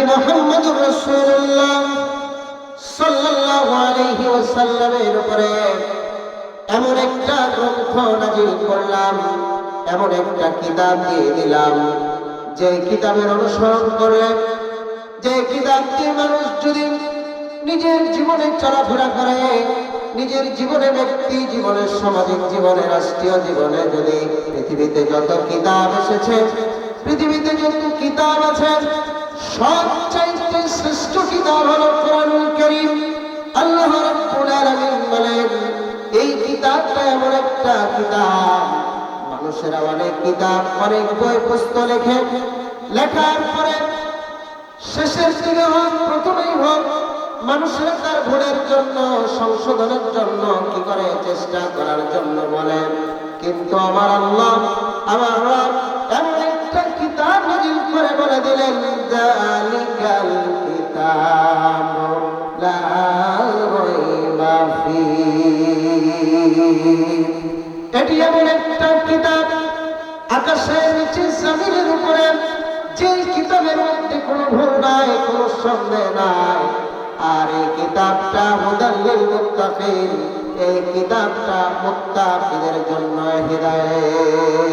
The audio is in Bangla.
নবী মুহাম্মদুর রাসূলুল্লাহ সাল্লাল্লাহু আলাইহি ওয়াসাল্লামের উপরে এমন একটা গ্রন্থ নাযিল করলাম, এমন একটা কিতাব দিয়ে দিলাম, যে কিতাবের অনুসরণ করলে, যে কিতাবকে মানুষ যদি নিজের জীবনে চলাফেরা করে, নিজের জীবনে, ব্যক্তি জীবনে, সামাজিক জীবনে, রাষ্ট্রীয় জীবনে, যদি পৃথিবীতে যত কিতাব এসেছে, পৃথিবীতে যত কিতাব আছে, সবচাইতে শ্রেষ্ঠ কিতাব হলো কোরআনুল কারীম। আল্লাহ রাব্বুল আলামিন বলেন, এই কিতাবটা এমন একটা কিতাব, মানুষেরা অনেক কিতাব, অনেক বই পুস্তক লেখে, লেখার পরে শেষের দিকে হোক, প্রথমেই হোক, মানুষেরা তার ভুলের জন্য, সংশোধনের জন্য কি করে, চেষ্টা করার জন্য বলেন। কিন্তু আমার আল্লাহ, আমার রব এমন একটা কিতাব নাযিল করে বলে দিলেন, যালিকাল কিতাবু লা রাইবা ফীহি। এটি এমন একটা কিতাব, আকাশের নিচে, জমিনের উপরে, যে কিতাবের মধ্যে কোনো ভুল নাই, কোনো সন্দেহ নাই। আর এই কিতাবটা হুদাল লিল মুত্তাকিন, এই কিতাবটা মুত্তাকিদের জন্য হিদায়াত।